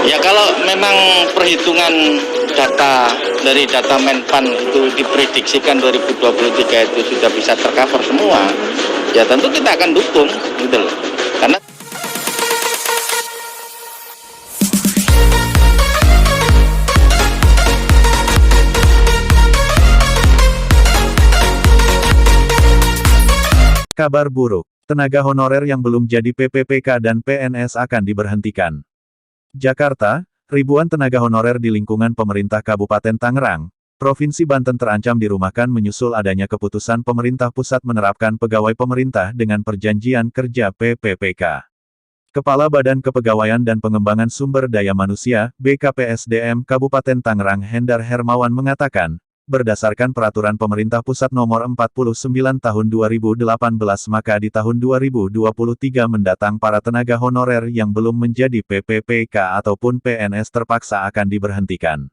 Ya kalau memang perhitungan dari data Menpan itu diprediksikan 2023 itu sudah bisa tercover semua, ya tentu kita akan dukung gitu loh. Karena Kabar buruk, tenaga honorer yang belum jadi PPPK dan PNS akan diberhentikan. Jakarta, ribuan tenaga honorer di lingkungan pemerintah Kabupaten Tangerang, Provinsi Banten terancam dirumahkan menyusul adanya keputusan pemerintah pusat menerapkan pegawai pemerintah dengan perjanjian kerja PPPK. Kepala Badan Kepegawaian dan Pengembangan Sumber Daya Manusia, BKPSDM Kabupaten Tangerang Hendar Hermawan mengatakan, berdasarkan peraturan pemerintah pusat nomor 49 tahun 2018 maka di tahun 2023 mendatang para tenaga honorer yang belum menjadi PPPK ataupun PNS terpaksa akan diberhentikan.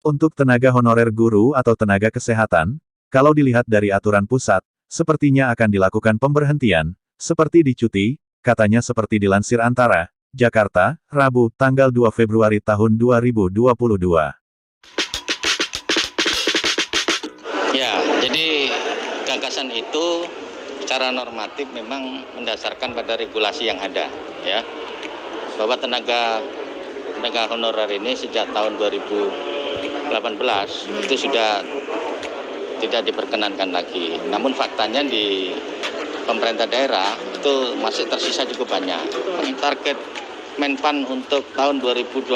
Untuk tenaga honorer guru atau tenaga kesehatan, kalau dilihat dari aturan pusat, sepertinya akan dilakukan pemberhentian, seperti dicuti, katanya seperti dilansir Antara, Jakarta, Rabu, tanggal 2 Februari tahun 2022. ya, jadi gagasan itu secara normatif memang mendasarkan pada regulasi yang ada, ya. Bahwa tenaga honorer ini sejak tahun 2018 itu sudah tidak diperkenankan lagi. Namun faktanya di pemerintah daerah itu masih tersisa cukup banyak. Target Menpan untuk tahun 2023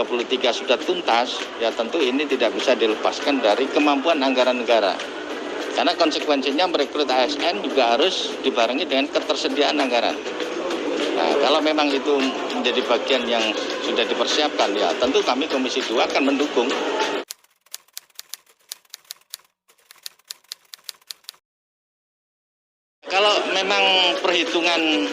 sudah tuntas, ya tentu ini tidak bisa dilepaskan dari kemampuan anggaran negara. Karena konsekuensinya merekrut ASN juga harus dibarengi dengan ketersediaan anggaran. Nah, kalau memang itu menjadi bagian yang sudah dipersiapkan, ya tentu kami Komisi 2 akan mendukung. Kalau memang perhitungan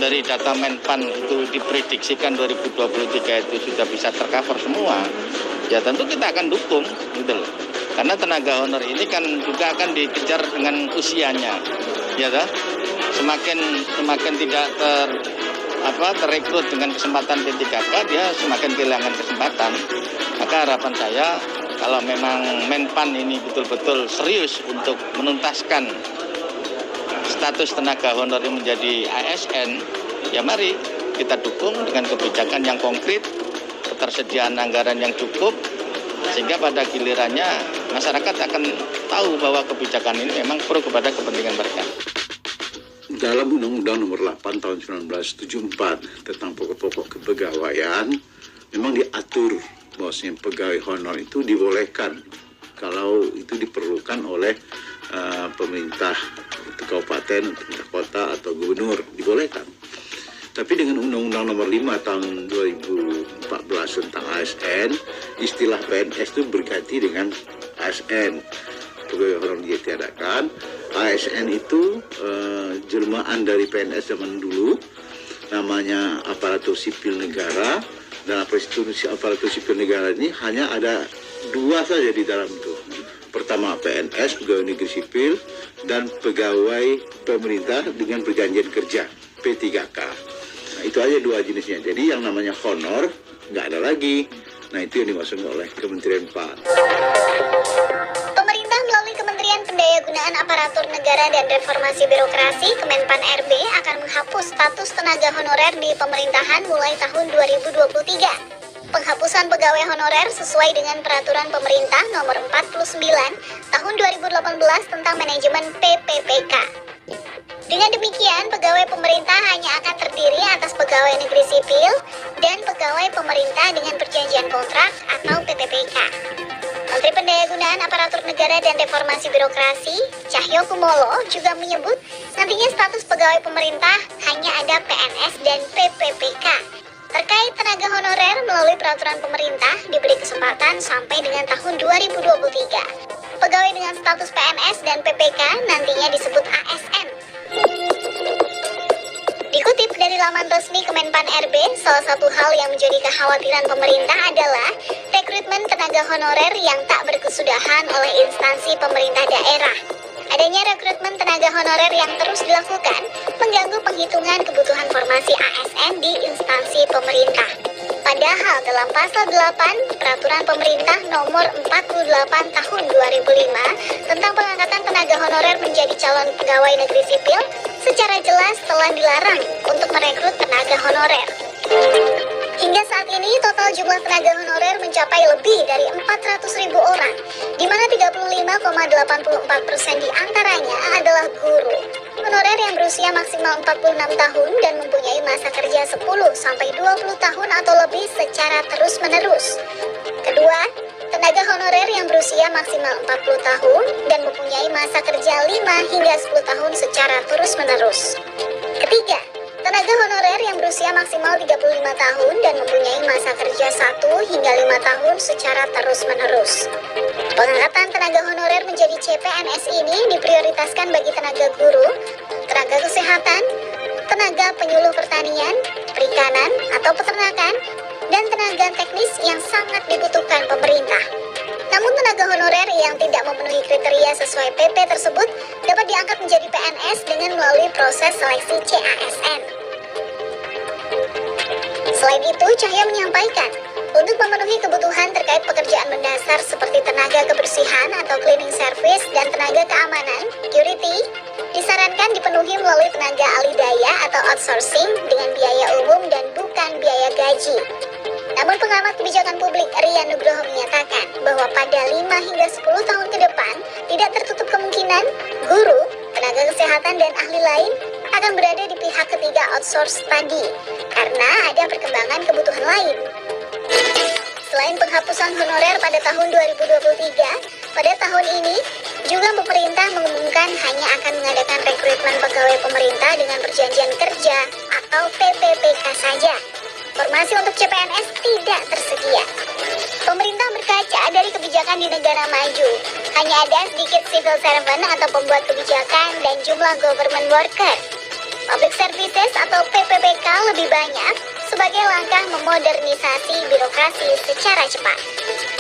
dari data Menpan itu diprediksikan 2023 itu sudah bisa tercover semua, ya tentu kita akan dukung gitu loh. Karena tenaga honor ini kan juga akan dikejar dengan usianya, ya toh. Semakin tidak terrekrut dengan kesempatan P3K, dia semakin kehilangan kesempatan. Maka harapan saya kalau memang Menpan ini betul-betul serius untuk menuntaskan status tenaga honor yang menjadi ASN, ya mari kita dukung dengan kebijakan yang konkret, ketersediaan anggaran yang cukup, sehingga pada gilirannya masyarakat akan tahu bahwa kebijakan ini memang pro kepada kepentingan mereka. Dalam Undang-Undang Nomor 8 Tahun 1974 tentang pokok-pokok kepegawaian, memang diatur bahwasanya pegawai honor itu dibolehkan kalau itu diperlukan oleh pemerintah kabupaten, pemerintah kota atau gubernur, dibolehkan. Tapi dengan Undang-Undang Nomor 5 Tahun 2014 tentang ASN, istilah PNS itu berganti dengan ASN. Pegawai honor ditiadakan. ASN itu jelmaan dari PNS zaman dulu, namanya aparatur sipil negara. Dan aparatur sipil negara ini hanya ada dua saja di dalam itu. Pertama PNS, pegawai negeri sipil, dan pegawai pemerintah dengan perjanjian kerja, P3K. Nah, itu aja dua jenisnya. Jadi yang namanya honor nggak ada lagi. Nah, itu yang dimaksud oleh Kementerian PAN. Pemerintah melalui Kementerian Pendayagunaan Aparatur Negara dan Reformasi Birokrasi Kemenpan RB akan menghapus status tenaga honorer di pemerintahan mulai tahun 2023. Penghapusan pegawai honorer sesuai dengan Peraturan Pemerintah Nomor 49 Tahun 2018 tentang Manajemen PPPK. Dengan demikian, pegawai pemerintah hanya akan terdiri atas pegawai negeri sipil dan pegawai pemerintah dengan perjanjian kontrak atau PPPK. Menteri Pendayagunaan Aparatur Negara dan Reformasi Birokrasi, Cahyo Kumolo, juga menyebut nantinya status pegawai pemerintah hanya ada PNS dan PPPK. Terkait tenaga honorer melalui peraturan pemerintah diberi kesempatan sampai dengan tahun 2023. Pegawai dengan status PNS dan PPK nantinya disebut ASN. Dikutip dari laman resmi Kemenpan RB, salah satu hal yang menjadi kekhawatiran pemerintah adalah rekrutmen tenaga honorer yang tak berkesudahan oleh instansi pemerintah daerah. Adanya rekrutmen tenaga honorer yang terus dilakukan mengganggu penghitungan kebutuhan formasi ASN di instansi pemerintah. Padahal dalam pasal 8 Peraturan Pemerintah Nomor 48 Tahun 2005 tentang pengangkatan tenaga honorer menjadi calon pegawai negeri sipil secara jelas telah dilarang untuk merekrut tenaga honorer. Hingga saat ini total jumlah tenaga honorer mencapai lebih dari 400.000 orang, di mana 35,84% diantaranya adalah guru. Honorer yang berusia maksimal 46 tahun dan mempunyai masa kerja 10-20 tahun atau lebih secara terus-menerus. Kedua, tenaga honorer yang berusia maksimal 40 tahun dan mempunyai masa kerja 5 hingga 10 tahun secara terus-menerus. Ketiga, tenaga honorer yang berusia maksimal 35 tahun dan mempunyai masa kerja 1 hingga 5 tahun secara terus-menerus. Pengangkatan tenaga honorer menjadi CPNS ini diprioritaskan bagi tenaga guru, tenaga kesehatan, tenaga penyuluh pertanian, perikanan atau peternakan, dan tenaga teknis yang sangat dibutuhkan pemerintah. Namun tenaga honorer yang tidak memenuhi kriteria sesuai PP tersebut dapat diangkat menjadi PNS dengan melalui proses seleksi CASN. Selain itu, Cahya menyampaikan, untuk memenuhi kebutuhan terkait pekerjaan mendasar seperti tenaga kebersihan atau cleaning service dan tenaga keamanan, security, disarankan dipenuhi melalui tenaga alih daya atau outsourcing dengan biaya umum dan bukan biaya gaji. Namun pengamat kebijakan publik Rian Nugroho menyatakan bahwa pada 5 hingga 10 tahun ke depan tidak tertutup kemungkinan guru, tenaga kesehatan dan ahli lain akan berada di pihak ketiga outsource tadi karena ada perkembangan kebutuhan lain. Selain penghapusan honorer pada tahun 2023, pada tahun ini juga pemerintah mengumumkan hanya akan mengadakan rekrutmen pegawai pemerintah dengan perjanjian kerja atau PPPK saja. Formasi untuk CPNS tidak tersedia. Pemerintah berkaca dari kebijakan di negara maju. Hanya ada sedikit civil servant atau pembuat kebijakan dan jumlah government worker. Public services atau PPPK lebih banyak sebagai langkah memodernisasi birokrasi secara cepat.